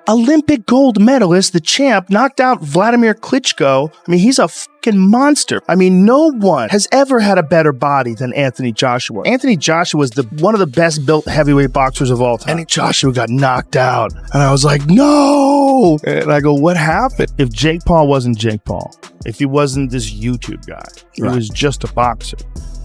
Olympic gold medalist, the champ, knocked out Vladimir Klitschko. I mean, he's a fucking monster. I mean, no one has ever had a better body than Anthony Joshua. Anthony Joshua was one of the best built heavyweight boxers of all time. Anthony Joshua got knocked out. And I was like, no! And I go, what happened? If Jake Paul wasn't Jake Paul, if he wasn't this YouTube guy, he was just a boxer.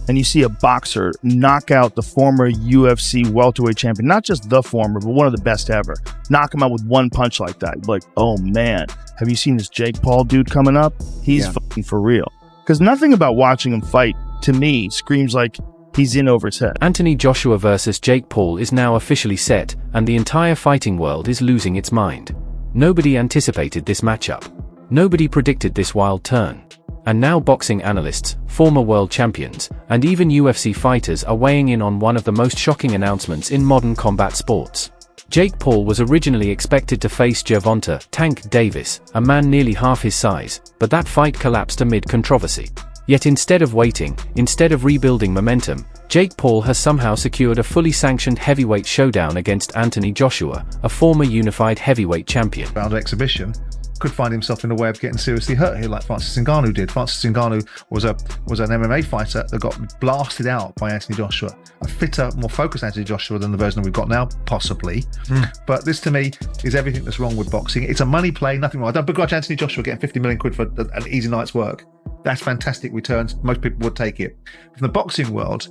And you see a boxer knock out the former UFC welterweight champion, not just the former, but one of the best ever. Knock him out with one punch like that. You're like, oh man, have you seen this Jake Paul dude coming up? He's fucking for real. Because nothing about watching him fight, to me, screams like he's in over his head. Anthony Joshua versus Jake Paul is now officially set, and the entire fighting world is losing its mind. Nobody anticipated this matchup. Nobody predicted this wild turn. And now boxing analysts, former world champions, and even UFC fighters are weighing in on one of the most shocking announcements in modern combat sports. Jake Paul was originally expected to face Gervonta "Tank" Davis, a man nearly half his size, but that fight collapsed amid controversy. Yet instead of waiting, instead of rebuilding momentum, Jake Paul has somehow secured a fully sanctioned heavyweight showdown against Anthony Joshua, a former unified heavyweight champion. Round exhibition could find himself in the way of getting seriously hurt here, like Francis Ngannou did. Francis Ngannou was an MMA fighter that got blasted out by Anthony Joshua. A fitter, more focused Anthony Joshua than the version that we've got now, possibly. But this, to me, is everything that's wrong with boxing. It's a money play, nothing wrong. I don't begrudge Anthony Joshua getting 50 million quid for an easy night's work. That's fantastic returns. Most people would take it. From the boxing world,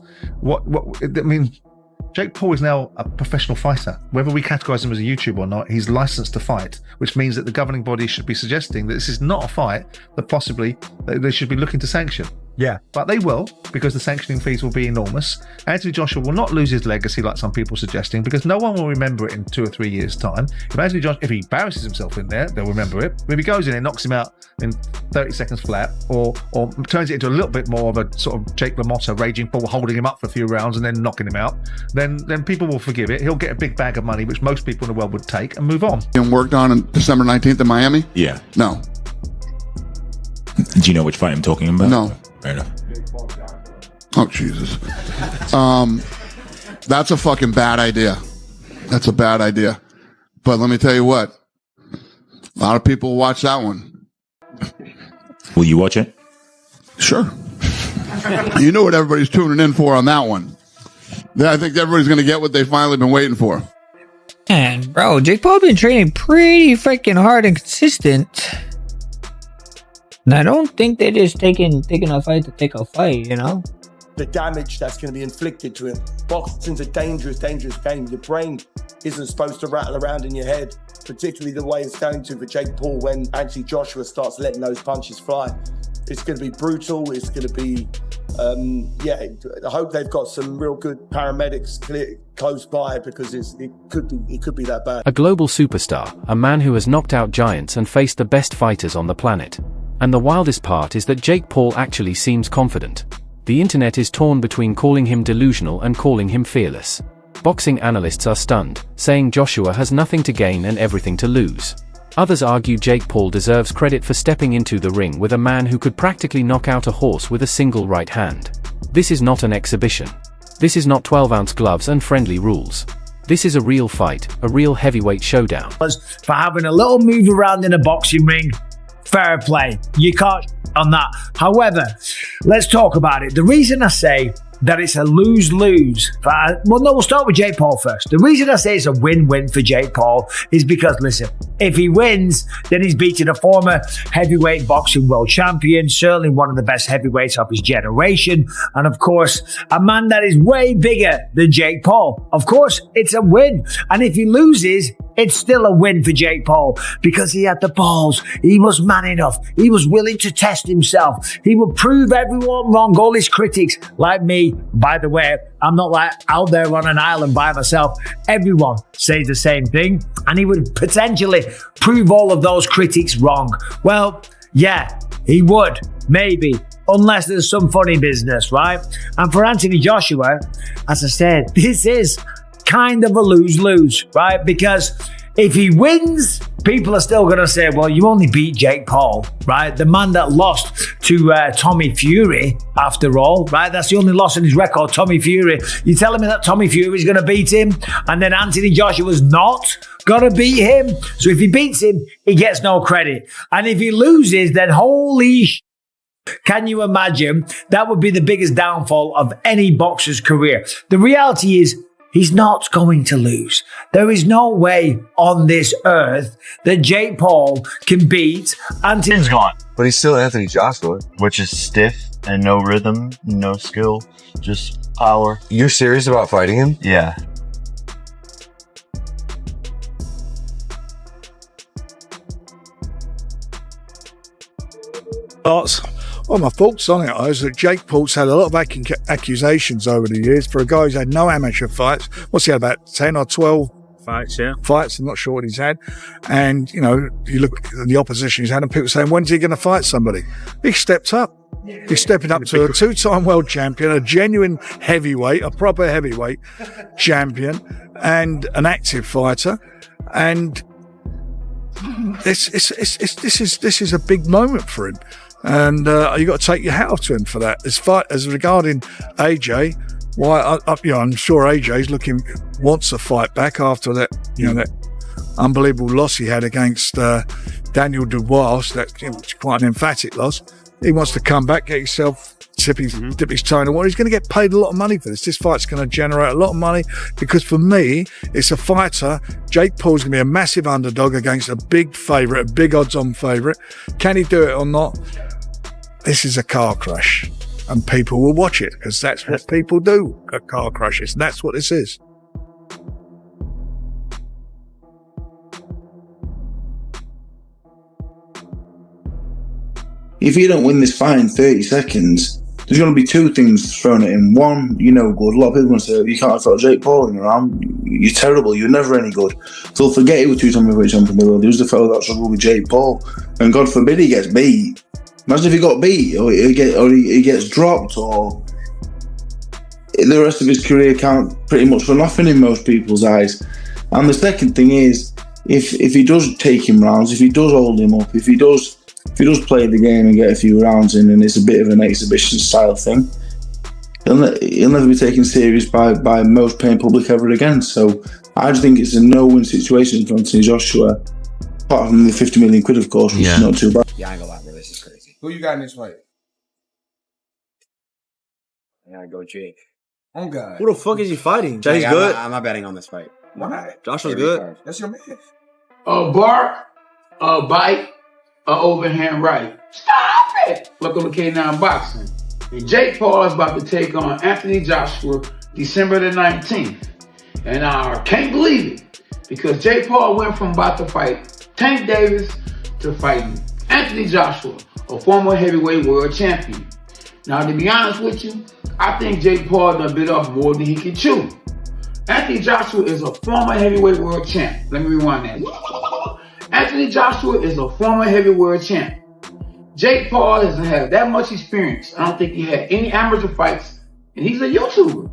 Jake Paul is now a professional fighter. Whether we categorize him as a YouTuber or not, he's licensed to fight, which means that the governing body should be suggesting that this is not a fight that possibly they should be looking to sanction. Yeah. But they will, because the sanctioning fees will be enormous. Anthony Joshua will not lose his legacy like some people are suggesting, because no one will remember it in 2 or 3 years' time. If he embarrasses himself in there, they'll remember it. If he goes in and knocks him out in 30 seconds flat, or turns it into a little bit more of a sort of Jake LaMotta, Raging Paul, holding him up for a few rounds and then knocking him out, then people will forgive it. He'll get a big bag of money, which most people in the world would take, and move on. And worked on December 19th in Miami? Yeah. No. Do you know which fight I'm talking about? No. Fair enough. Oh, Jesus. That's a fucking bad idea. That's a bad idea. But let me tell you what. A lot of people watch that one. Will you watch it? Sure. You know what everybody's tuning in for on that one. I think everybody's going to get what they've finally been waiting for. Man, bro, Jake Paul been training pretty freaking hard and consistent. And I don't think they're just taking a fight to take a fight, you know? The damage that's going to be inflicted to him. Boxing's a dangerous, dangerous game. Your brain isn't supposed to rattle around in your head, particularly the way it's going to for Jake Paul when Anthony Joshua starts letting those punches fly. It's going to be brutal. It's going to be, I hope they've got some real good paramedics close by, because it could be that bad. A global superstar, a man who has knocked out giants and faced the best fighters on the planet. And the wildest part is that Jake Paul actually seems confident. The internet is torn between calling him delusional and calling him fearless. Boxing analysts are stunned, saying Joshua has nothing to gain and everything to lose. Others argue Jake Paul deserves credit for stepping into the ring with a man who could practically knock out a horse with a single right hand. This is not an exhibition. This is not 12-ounce gloves and friendly rules. This is a real fight, a real heavyweight showdown. For having a little move around in a boxing ring, fair play. You can't on that. However, let's talk about it. The reason I say that it's a lose-lose. We'll start with Jake Paul first. The reason I say it's a win-win for Jake Paul is because, listen, if he wins, then he's beating a former heavyweight boxing world champion, certainly one of the best heavyweights of his generation, and of course, a man that is way bigger than Jake Paul. Of course, it's a win. And if he loses, it's still a win for Jake Paul because he had the balls. He was man enough. He was willing to test himself. He would prove everyone wrong, all his critics, like me. By the way, I'm not like out there on an island by myself. Everyone says the same thing, and he would potentially prove all of those critics wrong. Well, yeah, he would, maybe, unless there's some funny business, right? And for Anthony Joshua, as I said, this is kind of a lose-lose, right? Because If he wins, people are still going to say, well, you only beat Jake Paul, right? The man that lost to Tommy Fury, after all, right? That's the only loss in his record, Tommy Fury. You're telling me that Tommy Fury's going to beat him, and then Anthony Joshua's not going to beat him? So if he beats him, he gets no credit. And if he loses, then holy can you imagine? That would be the biggest downfall of any boxer's career. The reality is, he's not going to lose. There is no way on this earth that Jake Paul can beat Anthony. He's gone. But he's still Anthony Joshua, which is stiff and no rhythm, no skill, just power. You're serious about fighting him? Yeah. Thoughts? Well, my thoughts on it is that Jake Paul's had a lot of accusations over the years for a guy who's had no amateur fights. What's he had, about 10 or 12 fights, yeah. Fights, I'm not sure what he's had. And, you know, you look at the opposition he's had and people saying, when's he going to fight somebody? He stepped up. He's stepping up to a two-time world champion, a genuine heavyweight, a proper heavyweight champion, and an active fighter. And this is a big moment for him. And you got to take your hat off to him for that. As regarding AJ, why I'm sure AJ's wants a fight back after that, that unbelievable loss he had against Daniel Dubois. That's quite an emphatic loss. He wants to come back, get himself dip his toe in the water. He's going to get paid a lot of money for this. This fight's going to generate a lot of money because for me, it's a fighter. Jake Paul's going to be a massive underdog against a big favourite, a big odds-on favourite. Can he do it or not? This is a car crash, and people will watch it because that's what people do, car crashes. That's what this is. If you don't win this fight in 30 seconds, there's going to be two things thrown at him. One, you're no good. A lot of people are going to say, you can't afford Jake Paul in around. You're terrible. You're never any good. So they'll forget he was two-time heavyweight champion of the world. He was the fellow that struggled with Jake Paul. And God forbid he gets beat. Imagine if he got beat, or he gets dropped, or the rest of his career count pretty much for nothing in most people's eyes. And the second thing is, if he does take him rounds, if he does hold him up, if he does play the game and get a few rounds in, and it's a bit of an exhibition style thing, he'll never be taken serious by most paying public ever again. So I just think it's a no-win situation for Anthony Joshua, apart from the 50 million quid, of course, which is not too bad. Yeah, I ain't gonna lie, bro. This is crazy. Who you got in this fight? I gotta go Jake. Oh God. Who the fuck is he fighting? Jay's good. I'm not betting on this fight. Why? Joshua's good. That's your man. A bar, a bite, a overhand right. Stop it! Welcome to K9 Boxing. And Jake Paul is about to take on Anthony Joshua December the 19th. And I can't believe it because Jake Paul went from about to fight Tank Davis to fighting Anthony Joshua, a former heavyweight world champion. Now, to be honest with you, I think Jake Paul done bit off more than he can chew. Anthony Joshua is a former heavyweight world champ. Let me rewind that. Anthony Joshua is a former heavyweight world champ. Jake Paul doesn't have that much experience. I don't think he had any amateur fights, and he's a YouTuber.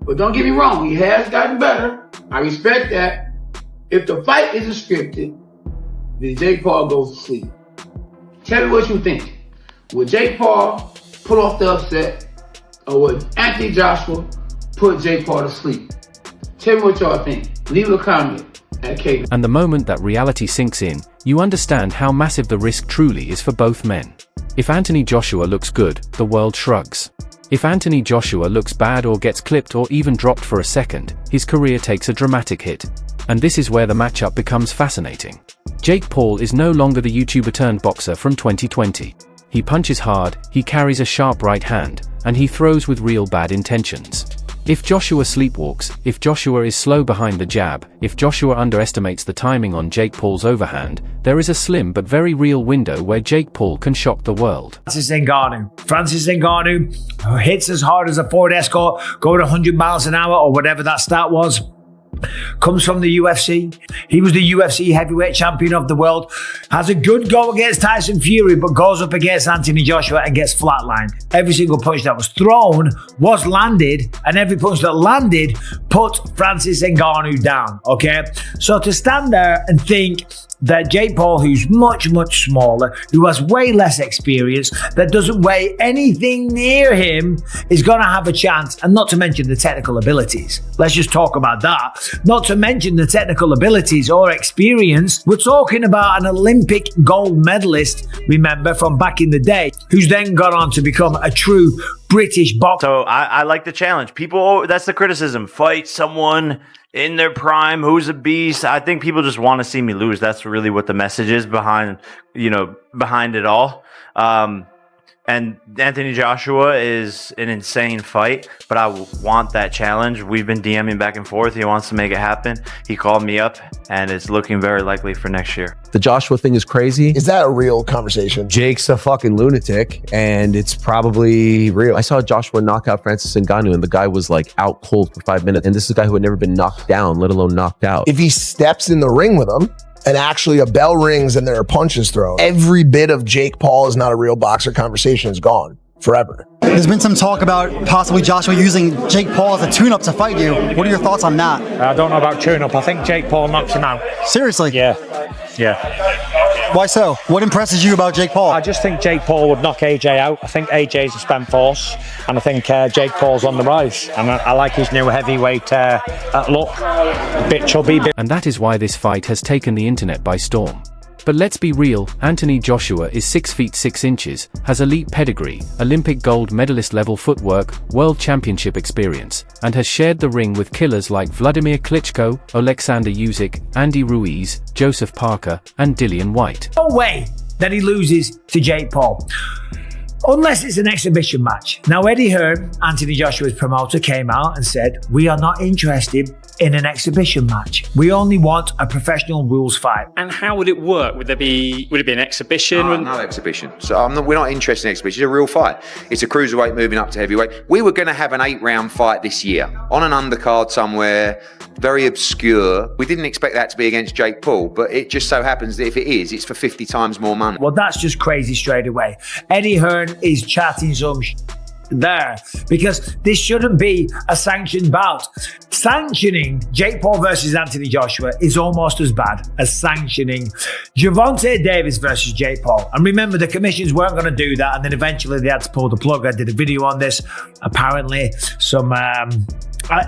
But don't get me wrong, he has gotten better. I respect that. If the fight isn't scripted, then Jake Paul goes to sleep. Tell me what you think. Would Jake Paul pull off the upset, or would Anthony Joshua put Jake Paul to sleep? Tell me what y'all think. Leave a comment at K. And the moment that reality sinks in, you understand how massive the risk truly is for both men. If Anthony Joshua looks good, the world shrugs. If Anthony Joshua looks bad or gets clipped or even dropped for a second, his career takes a dramatic hit. And this is where the matchup becomes fascinating. Jake Paul is no longer the YouTuber turned boxer from 2020. He punches hard, he carries a sharp right hand, and he throws with real bad intentions. If Joshua sleepwalks, if Joshua is slow behind the jab, if Joshua underestimates the timing on Jake Paul's overhand, there is a slim but very real window where Jake Paul can shock the world. Francis Ngannou hits as hard as a Ford Escort, going 100 miles an hour or whatever that stat was. Comes from the UFC. He was the UFC heavyweight champion of the world. Has a good go against Tyson Fury, but goes up against Anthony Joshua and gets flatlined. Every single punch that was thrown was landed, and every punch that landed put Francis Ngannou down, okay? So to stand there and think that Jake Paul, who's much, much smaller, who has way less experience, that doesn't weigh anything near him, is going to have a chance, and not to mention the technical abilities. Let's just talk about that. Not to mention the technical abilities or experience. We're talking about an Olympic gold medalist, remember, from back in the day, who's then gone on to become a true British boxer. So I like the challenge. People, that's the criticism. Fight someone in their prime who's a beast. I think people just want to see me lose. That's really what the message is behind it all. And Anthony Joshua is an insane fight, but I want that challenge. We've been DMing back and forth. He wants to make it happen. He called me up, and it's looking very likely for next year. The Joshua thing is crazy. Is that a real conversation? Jake's a fucking lunatic, and it's probably real. I saw Joshua knock out Francis Ngannou, and the guy was like out cold for 5 minutes. And this is a guy who had never been knocked down, let alone knocked out. If he steps in the ring with him, and actually a bell rings and there are punches thrown, every bit of Jake Paul is not a real boxer conversation is gone forever. There's been some talk about possibly Joshua using Jake Paul as a tune-up to fight you. What are your thoughts on that? I don't know about tune-up. I think Jake Paul knocks him out. Seriously? Yeah. Why so? What impresses you about Jake Paul? I just think Jake Paul would knock AJ out. I think AJ's a spent force, and I think Jake Paul's on the rise. And I like his new heavyweight look. A bit chubby. And that is why this fight has taken the internet by storm. But let's be real, Anthony Joshua is 6 feet 6 inches, has elite pedigree, Olympic gold medalist level footwork, world championship experience, and has shared the ring with killers like Vladimir Klitschko, Alexander Usyk, Andy Ruiz, Joseph Parker, and Dillian White. No way that he loses to Jake Paul, unless it's an exhibition match. Now, Eddie Hearn, Anthony Joshua's promoter, came out and said, "We are not interested in an exhibition match. We only want a professional rules fight." And how would it work? Would it be an exhibition? No exhibition. So we're not interested in exhibition. It's a real fight. It's a cruiserweight moving up to heavyweight. We were going to have an 8-round fight this year on an undercard somewhere, very obscure. We didn't expect that to be against Jake Paul, but it just so happens that if it is, it's for 50 times more money. Well, that's just crazy straight away. Eddie Hearn is chatting some there, because this shouldn't be a sanctioned bout. Sanctioning Jake Paul versus Anthony Joshua is almost as bad as sanctioning Gervonta Davis versus Jake Paul. And remember, the commissions weren't going to do that, and then eventually they had to pull the plug. I did a video on this. Apparently, some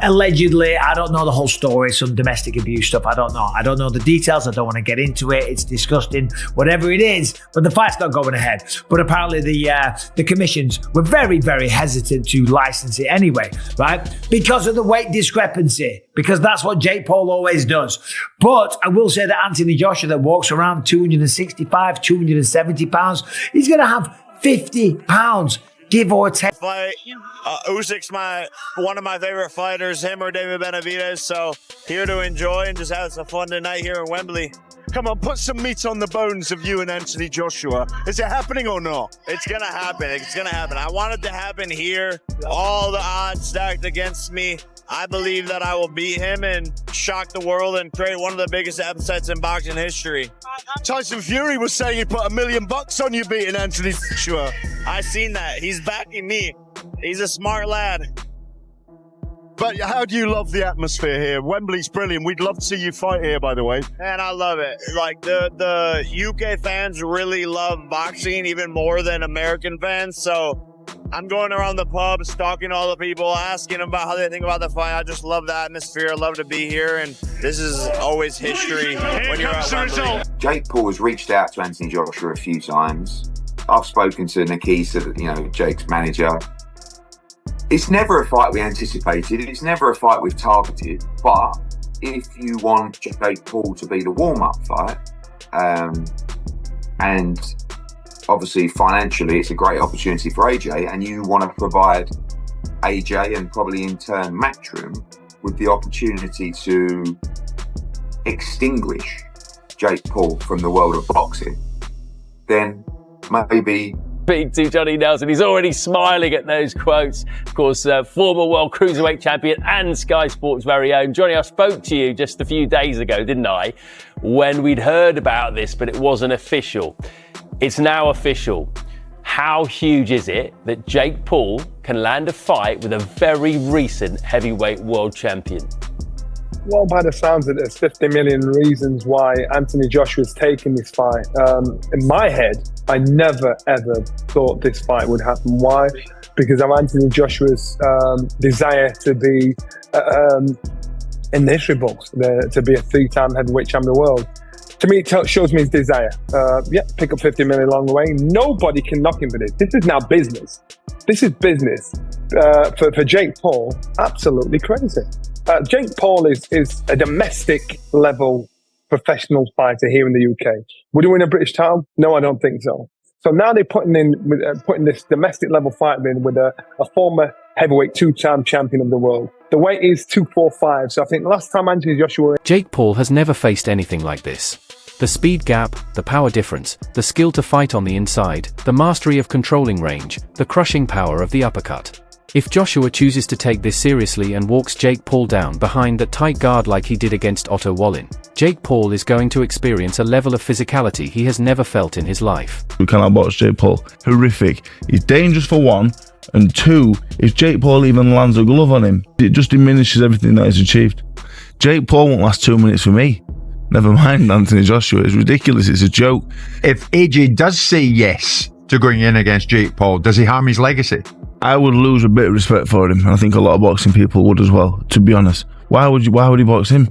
allegedly, I don't know the whole story, some domestic abuse stuff. I don't know the details. I don't want to get into it. It's disgusting, whatever it is, but the fight's not going ahead. But apparently the commissions were very, very hesitant to license it anyway, right? Because of the weight discrepancy, because that's what Jake Paul always does. But I will say that Anthony Joshua, that walks around 265, 270 pounds, he's going to have 50 pounds, give or take. Fight. Usyk's one of my favorite fighters, him or David Benavidez. So here to enjoy and just have some fun tonight here in Wembley. Come on, put some meat on the bones of you and Anthony Joshua. Is it happening or not? It's gonna happen. It's gonna happen. I want it to happen here. All the odds stacked against me. I believe that I will beat him and shock the world and create one of the biggest upsets in boxing history. Tyson Fury was saying he put $1 million on you beating Anthony Joshua. I seen that. He's backing me. He's a smart lad. But how do you love the atmosphere here? Wembley's brilliant. We'd love to see you fight here, by the way. And I love it. Like the UK fans really love boxing even more than American fans. So I'm going around the pub, stalking all the people, asking them about how they think about the fight. I just love the atmosphere. I love to be here. And this is always history when you're at Wembley. Jake Paul has reached out to Anthony Joshua a few times. I've spoken to Nikisa, Jake's manager. It's never a fight we anticipated. It's never a fight we've targeted. But if you want Jake Paul to be the warm-up fight, and obviously financially it's a great opportunity for AJ, and you want to provide AJ and probably in turn Matchroom with the opportunity to extinguish Jake Paul from the world of boxing, then maybe speak to Johnny Nelson. He's already smiling at those quotes. Of course, former World Cruiserweight Champion and Sky Sports' very own. Johnny, I spoke to you just a few days ago, didn't I? When we'd heard about this, but it wasn't official. It's now official. How huge is it that Jake Paul can land a fight with a very recent heavyweight world champion? Well, by the sounds of it, there's 50 million reasons why Anthony Joshua's taking this fight. In my head, I never, ever thought this fight would happen. Why? Because of Anthony Joshua's desire to be in the history books, to be a 3-time heavyweight champion of the world. To me, it shows me his desire. Pick up 50 million along the way. Nobody can knock him for this. This is now business. This is business. For Jake Paul, absolutely crazy. Jake Paul is a domestic level professional fighter here in the UK. Would he win a British title? No, I don't think so. So now they're putting this domestic level fight in with a former heavyweight 2-time champion of the world. The weight is 245. So I think last time Anthony Joshua... Jake Paul has never faced anything like this. The speed gap, the power difference, the skill to fight on the inside, the mastery of controlling range, the crushing power of the uppercut. If Joshua chooses to take this seriously and walks Jake Paul down behind that tight guard like he did against Otto Wallin, Jake Paul is going to experience a level of physicality he has never felt in his life. We cannot box Jake Paul. Horrific. He's dangerous for one, and two, if Jake Paul even lands a glove on him, it just diminishes everything that he's achieved. Jake Paul won't last 2 minutes for me. Never mind Anthony Joshua. It's ridiculous. It's a joke. If AJ does say yes to going in against Jake Paul, does he harm his legacy? I would lose a bit of respect for him, and I think a lot of boxing people would as well, to be honest. Why would he box him?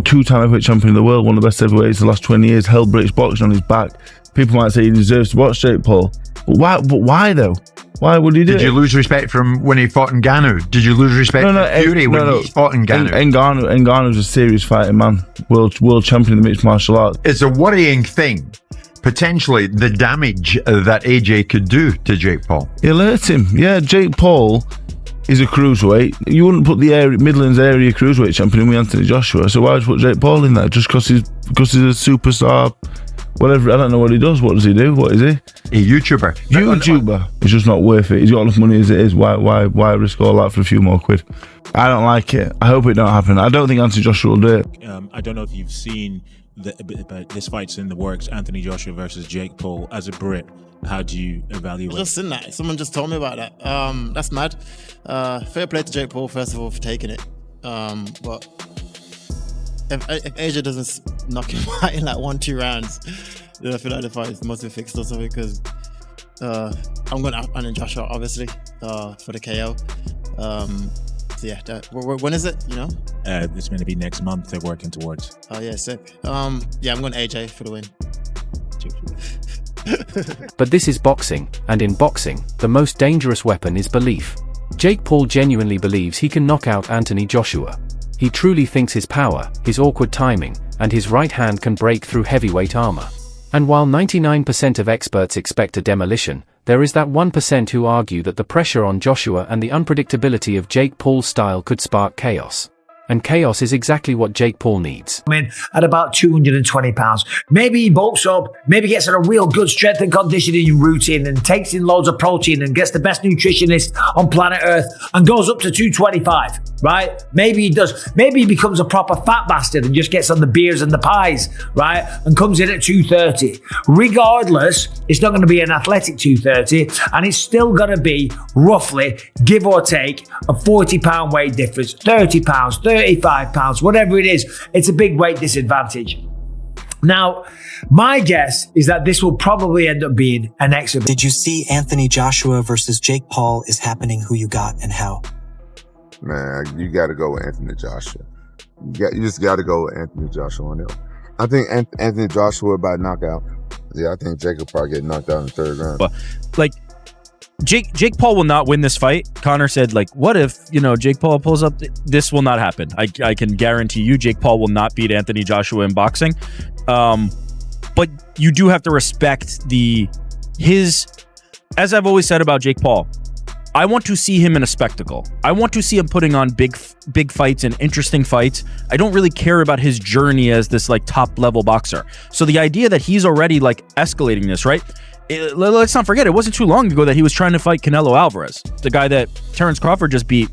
2-time heavyweight champion of the world, one of the best heavyweights the last 20 years, held British boxing on his back. People might say he deserves to box Jake Paul. But why though? Why would he do it? Did you lose respect from when he fought Ngannou? Did you lose respect from Fury when he fought Ngannou? Ngannou's a serious fighting man. World champion in the mixed martial arts. It's a worrying thing, potentially, the damage that AJ could do to Jake Paul. He'll hurt him. Yeah, Jake Paul is a cruiserweight. You wouldn't put the Midlands area cruiserweight champion in with Anthony Joshua, so why would you put Jake Paul in there? Just because he's a superstar? Whatever, I don't know what he does. What does he do? What is he? A YouTuber. It's just not worth it. He's got enough money as it is. Why risk all that for a few more quid? I don't like it. I hope it don't happen. I don't think Anthony Joshua will do it. I don't know if you've seen this fight's in the works. Anthony Joshua versus Jake Paul. As a Brit, how do you evaluate? Just seen that. Someone just told me about that. That's mad. Fair play to Jake Paul, first of all, for taking it. But if AJ doesn't knock him out in like 1-2 rounds, then I feel like the fight must be fixed or something, because I'm going to Anthony Joshua, obviously, for the KO. So yeah, when is it, you know? It's going to be next month they're working towards. Oh yeah, sick. Yeah, I'm going AJ for the win. But this is boxing, and in boxing, the most dangerous weapon is belief. Jake Paul genuinely believes he can knock out Anthony Joshua. He truly thinks his power, his awkward timing, and his right hand can break through heavyweight armor. And while 99% of experts expect a demolition, there is that 1% who argue that the pressure on Joshua and the unpredictability of Jake Paul's style could spark chaos. And chaos is exactly what Jake Paul needs. At about 220 pounds. Maybe he bulks up, maybe gets on a real good strength and conditioning routine and takes in loads of protein and gets the best nutritionist on planet Earth and goes up to 225, right? Maybe he does. Maybe he becomes a proper fat bastard and just gets on the beers and the pies, right? And comes in at 230. Regardless, it's not going to be an athletic 230, and it's still going to be roughly, give or take, a 40-pound weight difference, 30 pounds, 35 pounds, whatever it is. It's a big weight disadvantage. Now, my guess is that this will probably end up being an exhibition. Did you see Anthony Joshua versus Jake Paul is happening? Who you got and how? Man, you got to go with Anthony Joshua. You just got to go with Anthony Joshua on it. I think Anthony Joshua by knockout. Yeah, I think Jake will probably get knocked out in the 3rd round. But, like, Jake Paul will not win this fight. Connor said, like, what if, Jake Paul pulls up? This will not happen. I can guarantee you Jake Paul will not beat Anthony Joshua in boxing. But you do have to respect as I've always said about Jake Paul, I want to see him in a spectacle. I want to see him putting on big fights and interesting fights. I don't really care about his journey as this like top level boxer. So the idea that he's already like escalating this, right? let's not forget, it wasn't too long ago that he was trying to fight Canelo Alvarez, the guy that Terrence Crawford just beat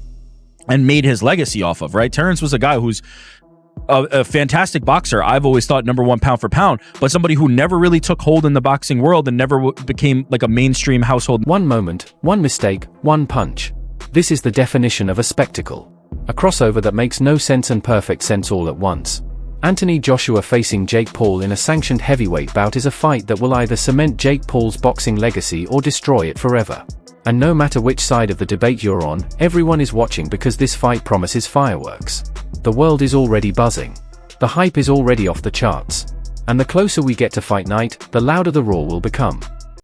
and made his legacy off of, right? Terrence was a guy who's a fantastic boxer. I've always thought number one pound for pound, but somebody who never really took hold in the boxing world and never became like a mainstream household. One moment, one mistake, one punch. This is the definition of a spectacle. A crossover that makes no sense and perfect sense all at once. Anthony Joshua facing Jake Paul in a sanctioned heavyweight bout is a fight that will either cement Jake Paul's boxing legacy or destroy it forever. And no matter which side of the debate you're on, everyone is watching because this fight promises fireworks. The world is already buzzing. The hype is already off the charts. And the closer we get to fight night, the louder the roar will become.